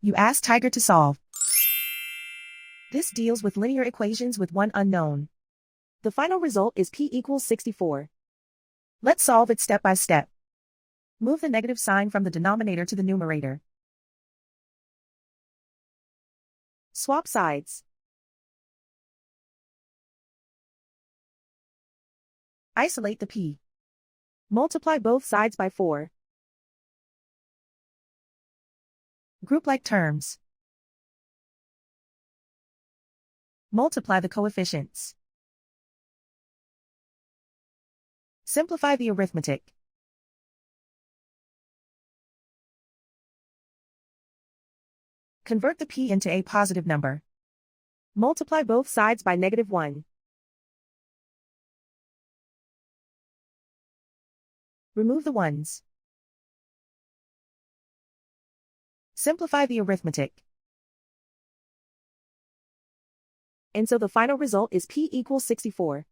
You ask Tiger to solve. This deals with linear equations with one unknown. The final result is p equals 64. Let's solve it step by step. Move the negative sign from the denominator to the numerator. Swap sides. Isolate the p. Multiply both sides by 4. Group like terms. Multiply the coefficients. Simplify the arithmetic. Convert the p into a positive number. Multiply both sides by -1. Remove the ones. Simplify the arithmetic. And so the final result is p equals 64.